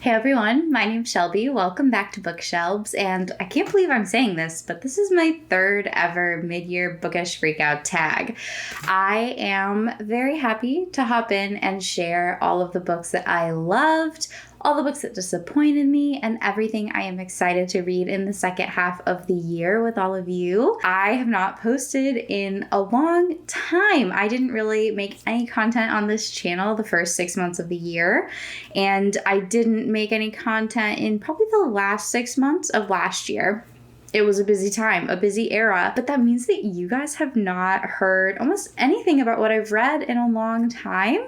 Hey everyone, my name's Shelby. Welcome back to Bookshelves, and I can't believe I'm saying this, but this is my third ever Midyear Bookish Freakout tag. I am very happy to hop in and share all of the books that I loved, all the books that disappointed me, and everything I am excited to read in the second half of the year with all of you. I have not posted in a long time. I didn't really make any content on this channel the first 6 months of the year, and I didn't make any content in probably the last 6 months of last year. It was a busy time, a busy era, but that means that you guys have not heard almost anything about what I've read in a long time,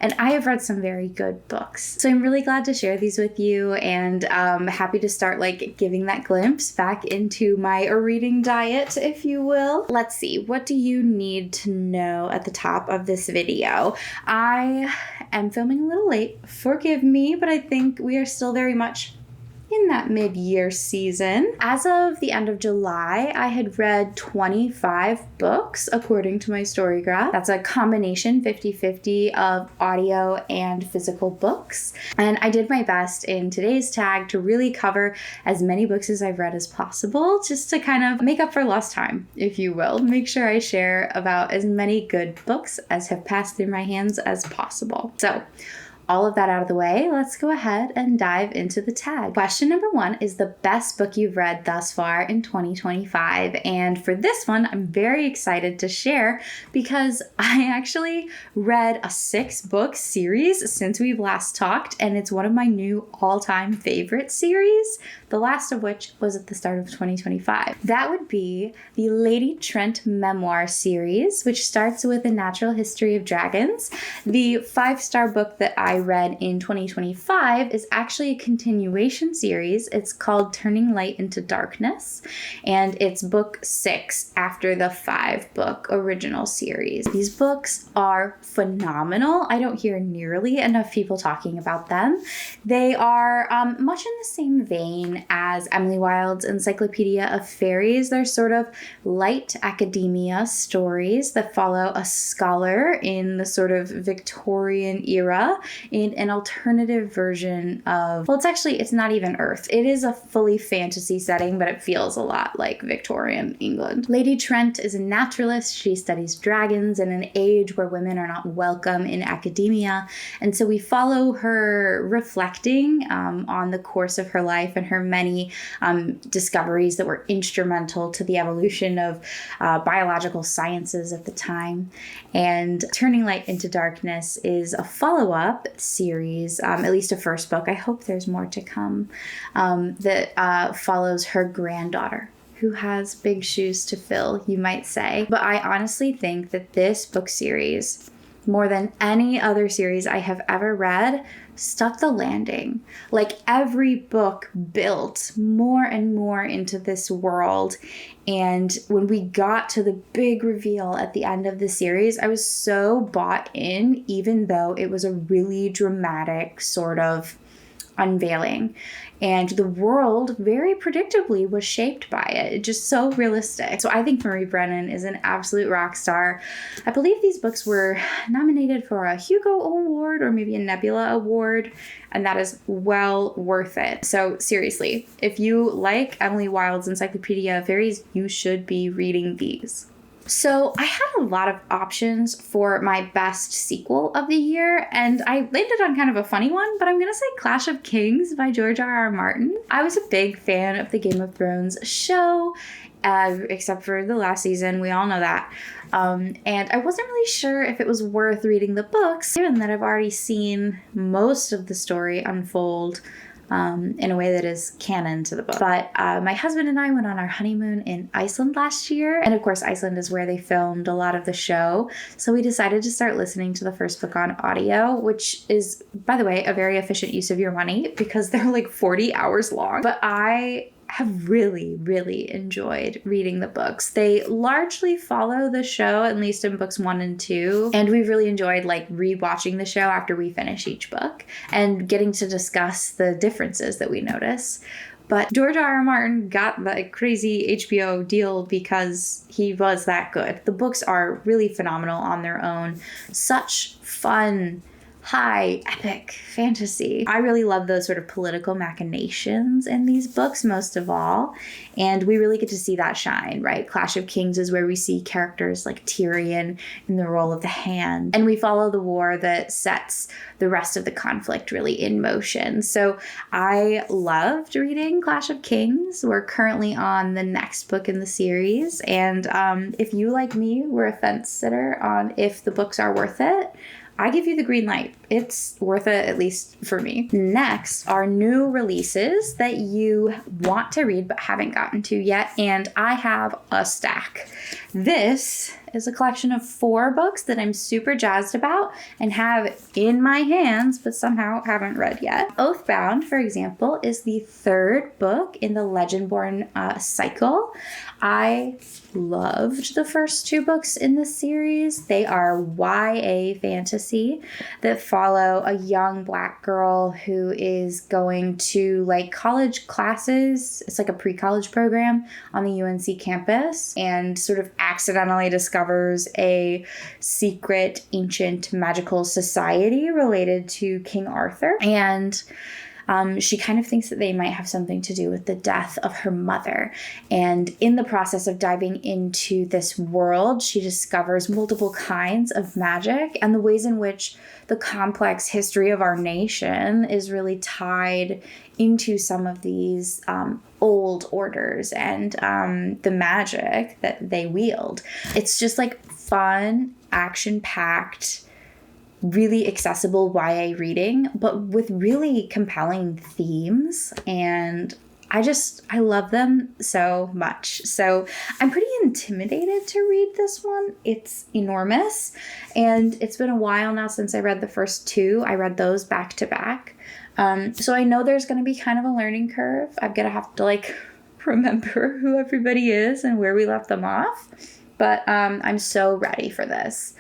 and I have read some very good books. So I'm really glad to share these with you, and happy to start giving that glimpse back into my reading diet, if you will. Let's see, what do you need to know at the top of this video? I am filming a little late, forgive me, but I think we are still very much in that mid-year season. As of the end of July, I had read 25 books according to my Storygraph. That's a combination 50-50 of audio and physical books. And I did my best in today's tag to really cover as many books as I've read as possible, just to kind of make up for lost time, if you will. Make sure I share about as many good books as have passed through my hands as possible. So, all of that out of the way, let's go ahead and dive into the tag. Question number 1 is the best book you've read thus far in 2025. And for this one, I'm very excited to share because I actually read a 6-book series since we've last talked, and it's one of my new all-time favorite series, the last of which was at the start of 2025. That would be the Lady Trent memoir series, which starts with A Natural History of Dragons. The 5-star book that I read in 2025 is actually a continuation series. It's called Turning Light into Darkness, and it's book 6 after the 5-book original series. These books are phenomenal. I don't hear nearly enough people talking about them. They are much in the same vein as Emily Wilde's Encyclopedia of Fairies. They're sort of light academia stories that follow a scholar in the sort of Victorian era in an alternative version of, well, it's not even Earth. It is a fully fantasy setting, but it feels a lot like Victorian England. Lady Trent is a naturalist. She studies dragons in an age where women are not welcome in academia. And so we follow her reflecting on the course of her life and her many discoveries that were instrumental to the evolution of biological sciences at the time. And Turning Light into Darkness is a follow-up series, at least a first book. I hope there's more to come, that follows her granddaughter, who has big shoes to fill, you might say. But I honestly think that this book series, more than any other series I have ever read, stuck the landing. Every book built more and more into this world. And when we got to the big reveal at the end of the series, I was so bought in, even though it was a really dramatic sort of unveiling. And the world very predictably was shaped by it. Just so realistic. So I think Marie Brennan is an absolute rock star. I believe these books were nominated for a Hugo Award or maybe a Nebula Award, and that is well worth it. So seriously, if you like Emily Wilde's Encyclopedia of Fairies, you should be reading these. So I had a lot of options for my best sequel of the year, and I landed on kind of a funny one, but I'm going to say Clash of Kings by George R.R. Martin. I was a big fan of the Game of Thrones show, except for the last season. We all know that. And I wasn't really sure if it was worth reading the books, given that I've already seen most of the story unfold in a way that is canon to the book. But my husband and I went on our honeymoon in Iceland last year. And of course, Iceland is where they filmed a lot of the show. So we decided to start listening to the first book on audio, which is, by the way, a very efficient use of your money because they're 40 hours long. But I have really, really enjoyed reading the books. They largely follow the show, at least in books 1 and 2. And we've really enjoyed rewatching the show after we finish each book and getting to discuss the differences that we notice. But George R.R. Martin got the crazy HBO deal because he was that good. The books are really phenomenal on their own. Such fun, high epic fantasy. I really love those sort of political machinations in these books most of all, and we really get to see that shine, right? Clash of Kings is where we see characters like Tyrion in the role of the Hand, and we follow the war that sets the rest of the conflict really in motion. So I loved reading Clash of Kings. We're currently on the next book in the series, and if you, like me, were a fence sitter on if the books are worth it, I give you the green light. It's worth it, at least for me. Next are new releases that you want to read but haven't gotten to yet, and I have a stack. This is a collection of 4 books that I'm super jazzed about and have in my hands but somehow haven't read yet. Oathbound, for example, is the 3rd book in the Legendborn cycle. I loved the first 2 books in the series. They are YA fantasy that follow a young Black girl who is going to like college classes. It's like a pre-college program on the UNC campus, and sort of accidentally discovers a secret ancient magical society related to King Arthur. And she kind of thinks that they might have something to do with the death of her mother. And in the process of diving into this world, she discovers multiple kinds of magic and the ways in which the complex history of our nation is really tied into some of these old orders and the magic that they wield. It's just like fun, action-packed, really accessible YA reading, but with really compelling themes, and I love them so much. So I'm pretty intimidated to read this one. It's enormous, and it's been a while now since I read the first 2. I read those back to back. So I know there's going to be kind of a learning curve. I'm going to have to remember who everybody is and where we left them off, but I'm so ready for this.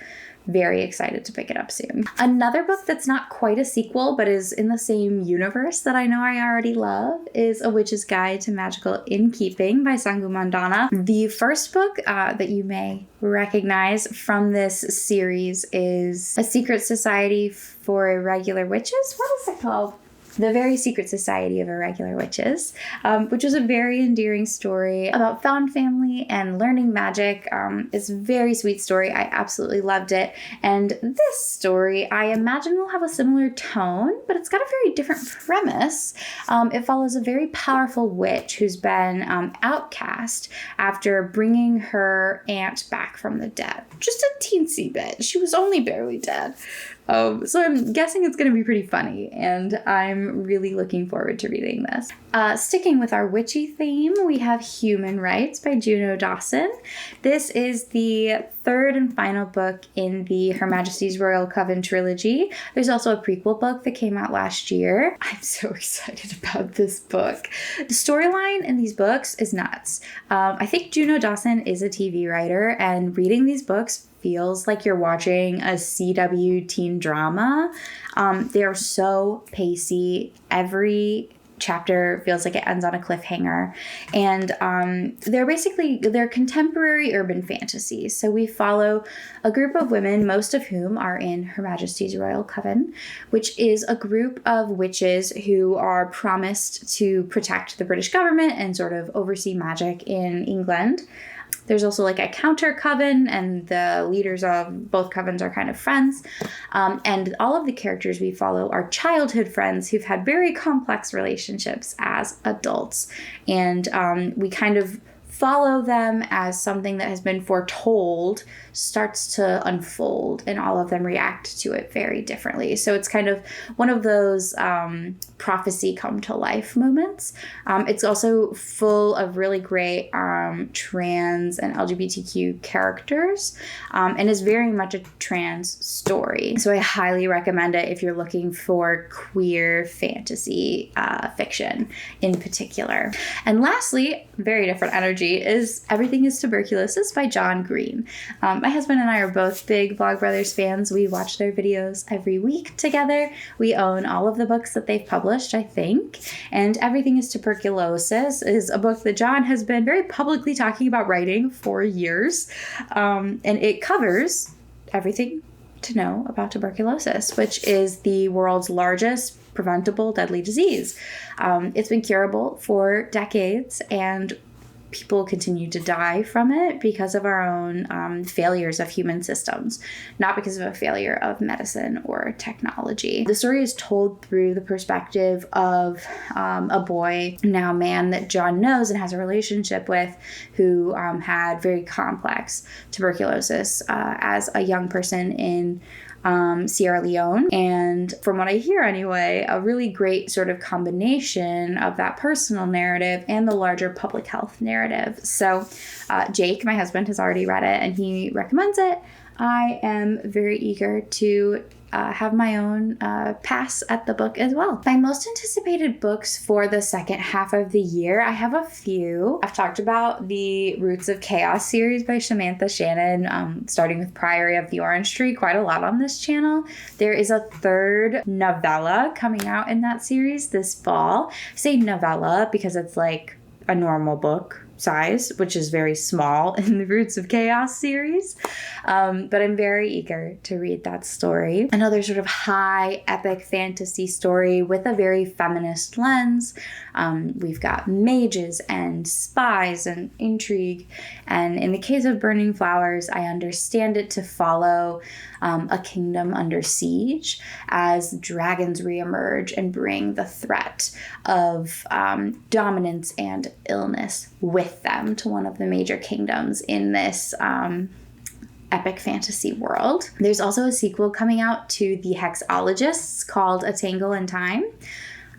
Very excited to pick it up soon. Another book that's not quite a sequel, but is in the same universe that I know I already love, is A Witch's Guide to Magical Innkeeping by Sangu Mandana. The first book that you may recognize from this series is A Secret Society for Irregular Witches. What is it called? The Very Secret Society of Irregular Witches, which was a very endearing story about found family and learning magic. It's a very sweet story. I absolutely loved it. And this story, I imagine, will have a similar tone, but it's got a very different premise. It follows a very powerful witch who's been outcast after bringing her aunt back from the dead. Just a teensy bit. She was only barely dead. So I'm guessing it's going to be pretty funny, and I'm really looking forward to reading this. Sticking with our witchy theme, we have Human Rights by Juno Dawson. This is the 3rd and final book in the Her Majesty's Royal Coven trilogy. There's also a prequel book that came out last year. I'm so excited about this book. The storyline in these books is nuts. I think Juno Dawson is a TV writer, and reading these books feels like you're watching a CW teen drama. They are so pacey. Every chapter feels like it ends on a cliffhanger, and they're contemporary urban fantasies. So we follow a group of women, most of whom are in Her Majesty's Royal Coven, which is a group of witches who are promised to protect the British government and sort of oversee magic in England. There's also a counter coven, and the leaders of both covens are kind of friends. And all of the characters we follow are childhood friends who've had very complex relationships as adults. And we kind of follow them as something that has been foretold starts to unfold, and all of them react to it very differently. So it's kind of one of those prophecy come to life moments. It's also full of really great trans and LGBTQ characters, and is very much a trans story. So I highly recommend it if you're looking for queer fantasy fiction in particular. And lastly, very different energy, is Everything is Tuberculosis by John Green. My husband and I are both big Vlogbrothers fans. We watch their videos every week together. We own all of the books that they've published, I think. And Everything is Tuberculosis is a book that John has been very publicly talking about writing for years. And it covers everything to know about tuberculosis, which is the world's largest preventable deadly disease. It's been curable for decades, and people continue to die from it because of our own failures of human systems, not because of a failure of medicine or technology. The story is told through the perspective of a boy, now man, that John knows and has a relationship with, who had very complex tuberculosis as a young person in Sierra Leone. And from what I hear anyway, a really great sort of combination of that personal narrative and the larger public health narrative. So Jake, my husband, has already read it and he recommends it. I am very eager to have my own pass at the book as well. My most anticipated books for the second half of the year, I have a few. I've talked about the Roots of Chaos series by Samantha Shannon, starting with Priory of the Orange Tree, quite a lot on this channel. There is a third novella coming out in that series this fall. I say novella because it's like a normal book size, which is very small in the Roots of Chaos series. But I'm very eager to read that story. Another sort of high epic fantasy story with a very feminist lens. We've got mages and spies and intrigue. And in the case of Burning Flowers, I understand it to follow a kingdom under siege as dragons reemerge and bring the threat of dominance and illness with them to one of the major kingdoms in this epic fantasy world. There's also a sequel coming out to The Hexologists called A Tangle in Time.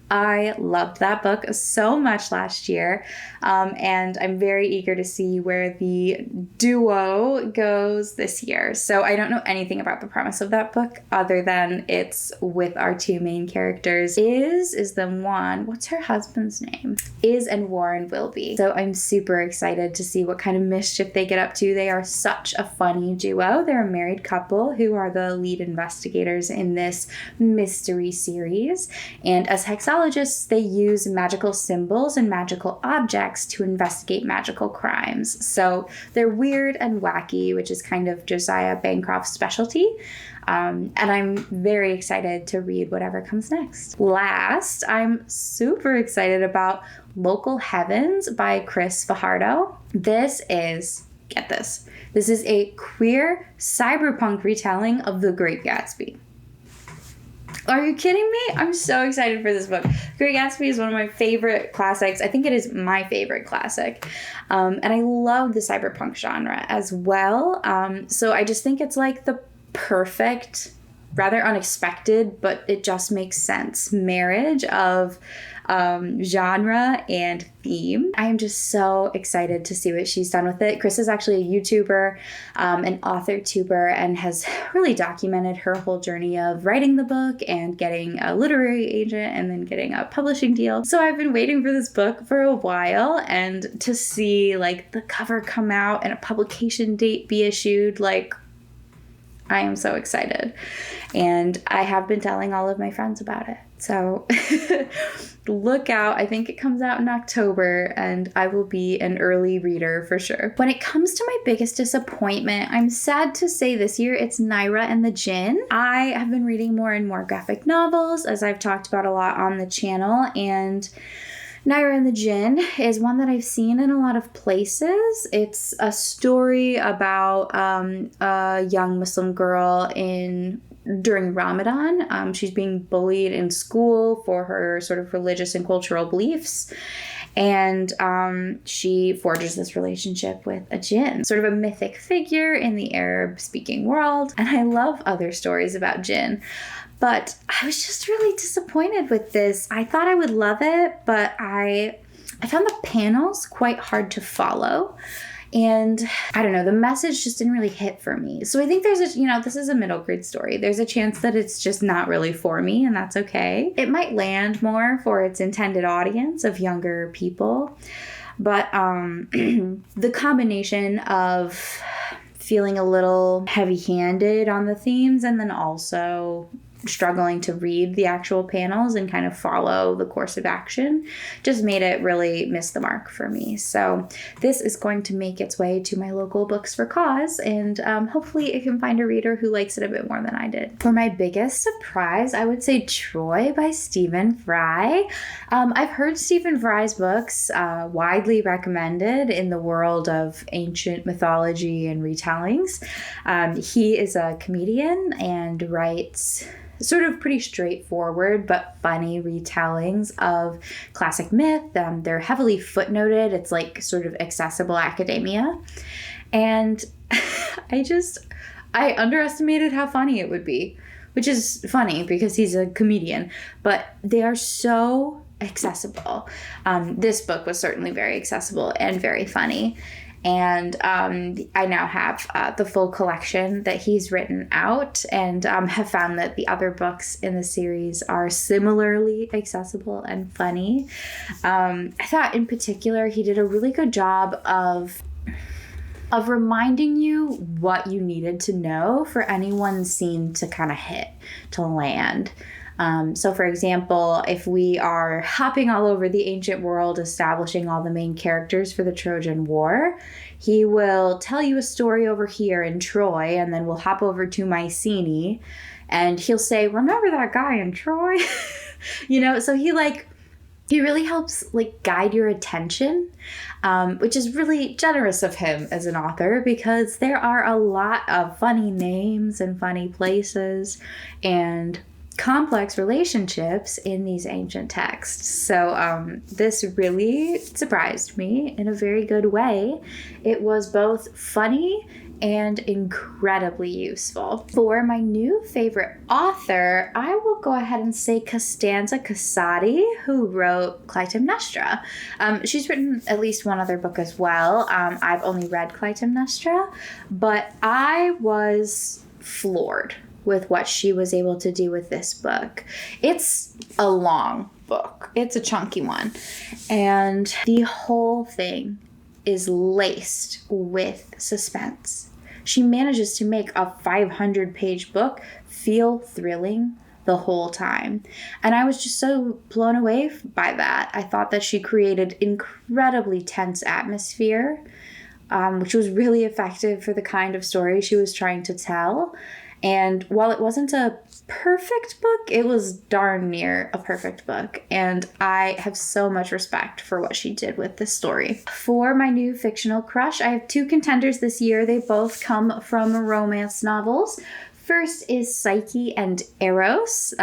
I loved that book so much last year, and I'm very eager to see where the duo goes this year. So I don't know anything about the premise of that book other than it's with our two main characters. Is the one, what's her husband's name? Is and Warren Wilby. So I'm super excited to see what kind of mischief they get up to. They are such a funny duo. They're a married couple who are the lead investigators in this mystery series, and as hexologists, they use magical symbols and magical objects to investigate magical crimes. So they're weird and wacky, which is kind of Josiah Bancroft's specialty. And I'm very excited to read whatever comes next. Last, I'm super excited about Local Heavens by Chris Fajardo. This is, get this, this is a queer cyberpunk retelling of The Great Gatsby. Are you kidding me? I'm so excited for this book. Great Gatsby is one of my favorite classics. I think it is my favorite classic. And I love the cyberpunk genre as well. So I just think it's like the perfect, rather unexpected, but it just makes sense marriage of genre and theme. I am just so excited to see what she's done with it. Chris is actually a YouTuber, an authortuber, and has really documented her whole journey of writing the book and getting a literary agent and then getting a publishing deal. So I've been waiting for this book for a while, and to see like the cover come out and a publication date be issued, like, I am so excited. And I have been telling all of my friends about it. So look out. I think it comes out in October, and I will be an early reader for sure. When it comes to my biggest disappointment, I'm sad to say this year it's Naira and the Djinn. I have been reading more and more graphic novels, as I've talked about a lot on the channel, and Naira and the Djinn is one that I've seen in a lot of places. It's a story about a young Muslim girl during Ramadan. She's being bullied in school for her sort of religious and cultural beliefs. And she forges this relationship with a djinn, sort of a mythic figure in the Arab-speaking world. And I love other stories about djinn. But I was just really disappointed with this. I thought I would love it, but I found the panels quite hard to follow. And I don't know, the message just didn't really hit for me. So I think there's this is a middle grade story. There's a chance that it's just not really for me, and that's okay. It might land more for its intended audience of younger people. But the combination of feeling a little heavy-handed on the themes and then also struggling to read the actual panels and kind of follow the course of action just made it really miss the mark for me. So this is going to make its way to my local Books for Cause, and hopefully it can find a reader who likes it a bit more than I did. For my biggest surprise, I would say Troy by Stephen Fry. I've heard Stephen Fry's books widely recommended in the world of ancient mythology and retellings. He is a comedian and writes sort of pretty straightforward but funny retellings of classic myth. They're heavily footnoted. It's like sort of accessible academia. And I underestimated how funny it would be, which is funny because he's a comedian, but they are so accessible. This book was certainly very accessible and very funny. And I now have the full collection that he's written out, and have found that the other books in the series are similarly accessible and funny. I thought in particular he did a really good job of reminding you what you needed to know for any one scene to kind of hit, to land. So for example, if we are hopping all over the ancient world, establishing all the main characters for the Trojan War, he will tell you a story over here in Troy, and then we'll hop over to Mycenae, and he'll say, remember that guy in Troy? So he really helps guide your attention, which is really generous of him as an author, because there are a lot of funny names and funny places and complex relationships in these ancient texts. So this really surprised me in a very good way. It was both funny and incredibly useful. For my new favorite author, I will go ahead and say Costanza Casati, who wrote Clytemnestra. She's written at least one other book as well. I've only read Clytemnestra, but I was floored with what she was able to do with this book. It's a long book. It's a chunky one. And the whole thing is laced with suspense. She manages to make a 500-page book feel thrilling the whole time. And I was just so blown away by that. I thought that she created incredibly tense atmosphere, which was really effective for the kind of story she was trying to tell. And while it wasn't a perfect book, it was darn near a perfect book. And I have so much respect for what she did with this story. For my new fictional crush, I have two contenders this year. They both come from romance novels. First is Psyche and Eros,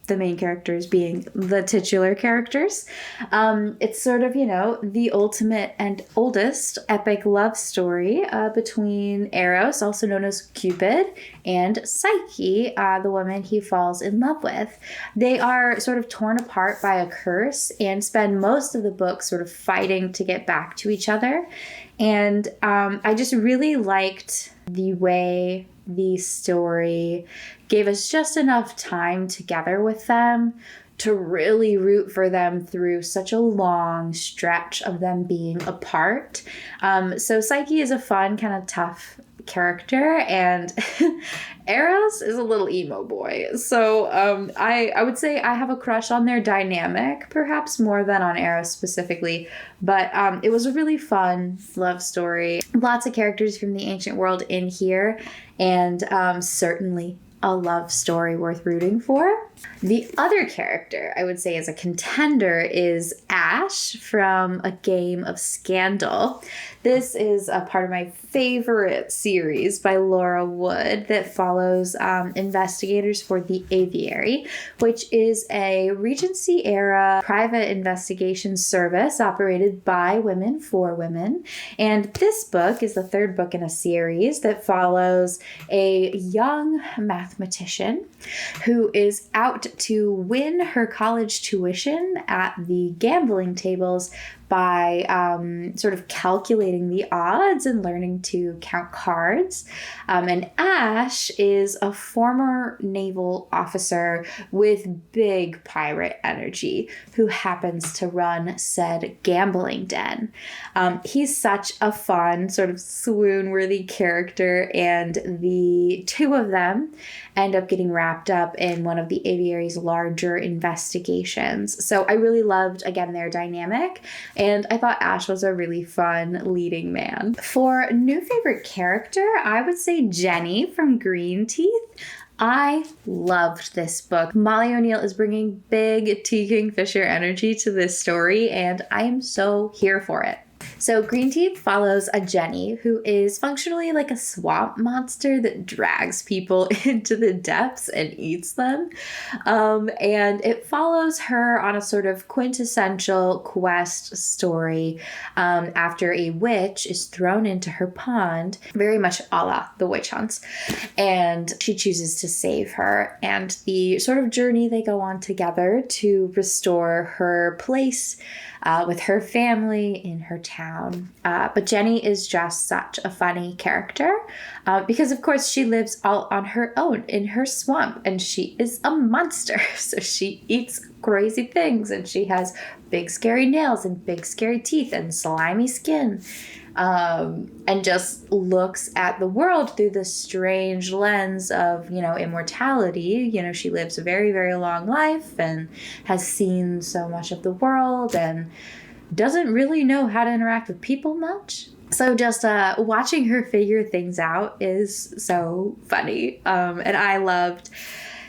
the main characters being the titular characters. It's sort of, the ultimate and oldest epic love story between Eros, also known as Cupid, and Psyche, the woman he falls in love with. They are sort of torn apart by a curse and spend most of the book sort of fighting to get back to each other. And I just really liked the way the story gave us just enough time together with them to really root for them through such a long stretch of them being apart. So Psyche is a fun, kind of tough character, and Eros is a little emo boy. So I would say I have a crush on their dynamic, perhaps more than on Eros specifically, but it was a really fun love story. Lots of characters from the ancient world in here, and certainly a love story worth rooting for. The other character I would say is a contender is Ash from A Game of Scandal. This is a part of my favorite series by Laura Wood that follows investigators for the Aviary, which is a Regency-era private investigation service operated by women for women. And this book is the third book in a series that follows a young mathematician who is out to win her college tuition at the gambling tables by sort of calculating the odds and learning to count cards. And Ash is a former naval officer with big pirate energy who happens to run said gambling den. He's such a fun, sort of swoon-worthy character, and the two of them end up getting wrapped up in one of the aviary's larger investigations. So I really loved, again, their dynamic, and I thought Ash was a really fun leading man. For new favorite character, I would say Jenny from Green Teeth. I loved this book. Molly O'Neill is bringing big T. Kingfisher energy to this story, and I am so here for it. So Green Teeth follows a Jenny who is functionally like a swamp monster that drags people into the depths and eats them. And it follows her on a sort of quintessential quest story after a witch is thrown into her pond, very much a la the witch hunts. And she chooses to save her, and the sort of journey they go on together to restore her place with her family in her town. But Jenny is just such a funny character because, of course, she lives all on her own in her swamp, and she is a monster. So she eats crazy things, and she has big scary nails and big scary teeth and slimy skin. And just looks at the world through the strange lens of, immortality. She lives a very, very long life and has seen so much of the world and doesn't really know how to interact with people much. So just watching her figure things out is so funny. And I loved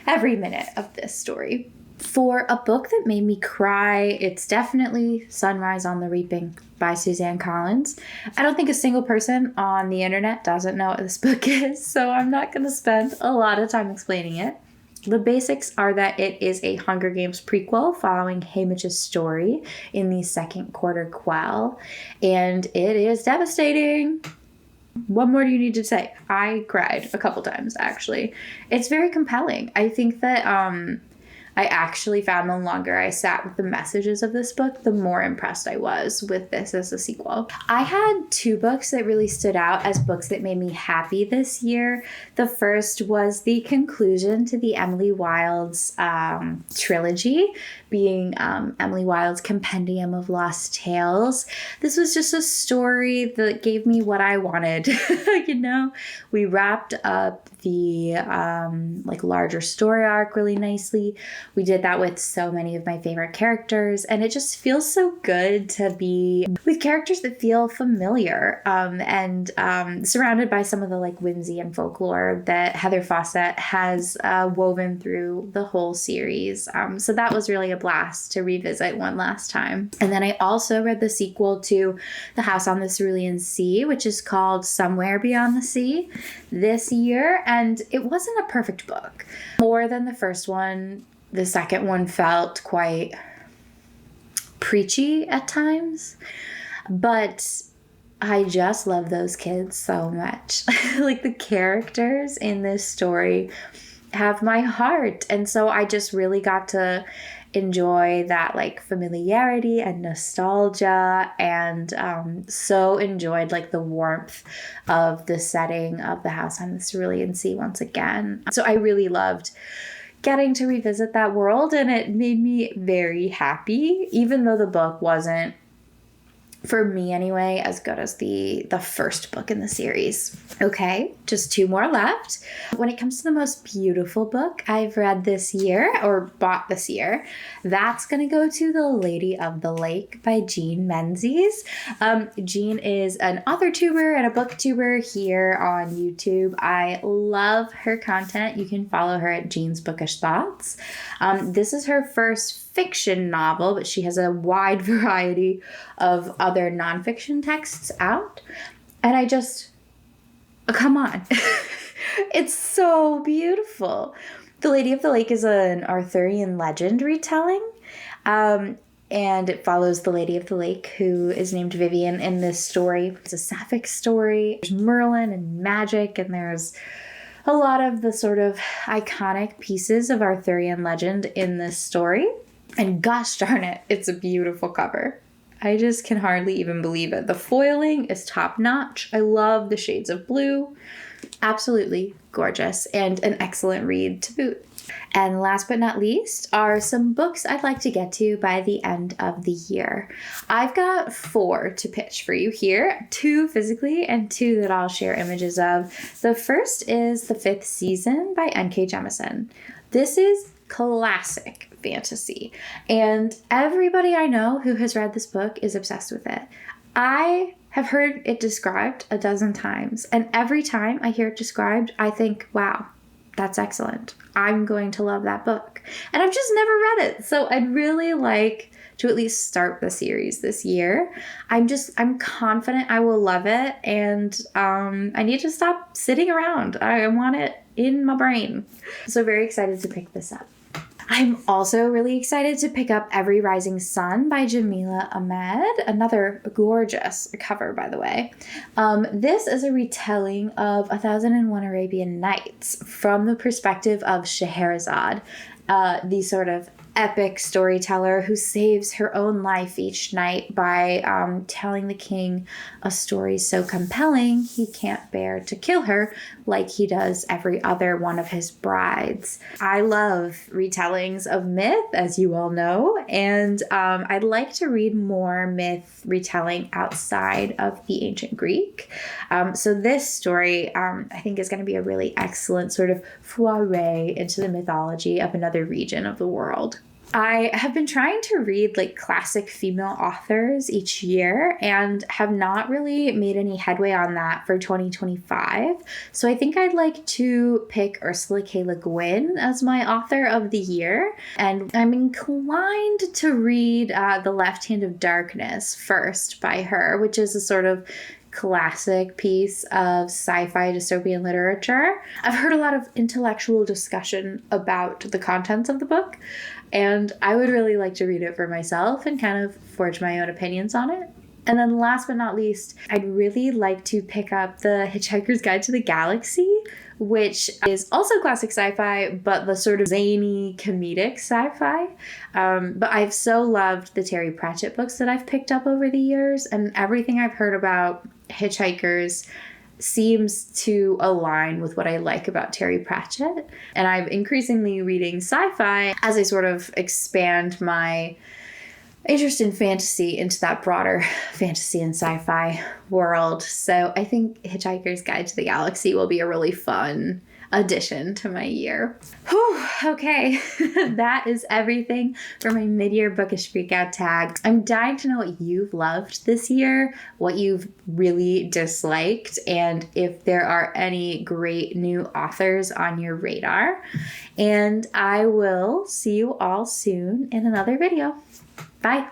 every minute of this story. For a book that made me cry, it's definitely Sunrise on the Reaping by Suzanne Collins. I don't think a single person on the internet doesn't know what this book is, so I'm not going to spend a lot of time explaining it. The basics are that it is a Hunger Games prequel following Haymitch's story in the second quarter quell, and it is devastating. What more do you need to say? I cried a couple times, actually. It's very compelling. I think that I actually found the longer I sat with the messages of this book, the more impressed I was with this as a sequel. I had two books that really stood out as books that made me happy this year. The first was the conclusion to the Emily Wilde's trilogy, being Emily Wilde's Compendium of Lost Tales. This was just a story that gave me what I wanted. We wrapped up the larger story arc really nicely. We did that with so many of my favorite characters, and it just feels so good to be with characters that feel familiar and surrounded by some of the whimsy and folklore that Heather Fawcett has woven through the whole series. So that was really a blast to revisit one last time. And then I also read the sequel to The House on the Cerulean Sea, which is called Somewhere Beyond the Sea, this year, and it wasn't a perfect book. More than the first one, the second one felt quite preachy at times, but I just love those kids so much. The characters in this story have my heart, and so I just really got to enjoy that familiarity and nostalgia, and so enjoyed the warmth of the setting of The House on the Cerulean Sea once again. So I really loved getting to revisit that world, and it made me very happy, even though the book wasn't, for me anyway, as good as the first book in the series. Okay, just two more left. When it comes to the most beautiful book I've read this year, or bought this year, that's going to go to The Lady of the Lake by Jean Menzies. Jean is an authortuber and a booktuber here on YouTube. I love her content. You can follow her at Jean's Bookish Thoughts. This is her first fiction novel, but she has a wide variety of other nonfiction texts out. And I just, come on. It's so beautiful. The Lady of the Lake is an Arthurian legend retelling. And it follows the Lady of the Lake, who is named Vivian in this story. It's a sapphic story. There's Merlin and magic, and there's a lot of the sort of iconic pieces of Arthurian legend in this story. And gosh darn it, it's a beautiful cover. I just can hardly even believe it. The foiling is top notch. I love the shades of blue. Absolutely gorgeous and an excellent read to boot. And last but not least are some books I'd like to get to by the end of the year. I've got 4 to pitch for you here, 2 physically and 2 that I'll share images of. The first is The 5th Season by N.K. Jemisin. This is classic fantasy, and everybody I know who has read this book is obsessed with it. I have heard it described a dozen times, and every time I hear it described, I think, wow, that's excellent. I'm going to love that book. And I've just never read it, so I'd really like to at least start the series this year. I'm confident I will love it, and I need to stop sitting around. I want it in my brain. So very excited to pick this up. I'm also really excited to pick up Every Rising Sun by Jamila Ahmed. Another gorgeous cover, by the way. This is a retelling of 1001 Arabian Nights from the perspective of Scheherazade, the sort of epic storyteller who saves her own life each night by telling the king a story so compelling he can't bear to kill her like he does every other one of his brides. I love retellings of myth, as you all know, and I'd like to read more myth retelling outside of the ancient Greek. So this story, I think, is going to be a really excellent sort of foray into the mythology of another region of the world. I have been trying to read like classic female authors each year and have not really made any headway on that for 2025. So I think I'd like to pick Ursula K. Le Guin as my author of the year. And I'm inclined to read The Left Hand of Darkness first by her, which is a sort of classic piece of sci-fi dystopian literature. I've heard a lot of intellectual discussion about the contents of the book, and I would really like to read it for myself and kind of forge my own opinions on it. And then last but not least, I'd really like to pick up The Hitchhiker's Guide to the Galaxy, which is also classic sci-fi, but the sort of zany comedic sci-fi. But I've so loved the Terry Pratchett books that I've picked up over the years, and everything I've heard about Hitchhikers seems to align with what I like about Terry Pratchett. And I'm increasingly reading sci-fi as I sort of expand my interest in fantasy into that broader fantasy and sci-fi world. So I think Hitchhiker's Guide to the Galaxy will be a really fun addition to my year. Whew, okay, that is everything for my mid-year bookish freakout tag. I'm dying to know what you've loved this year, what you've really disliked, and if there are any great new authors on your radar. And I will see you all soon in another video. Bye.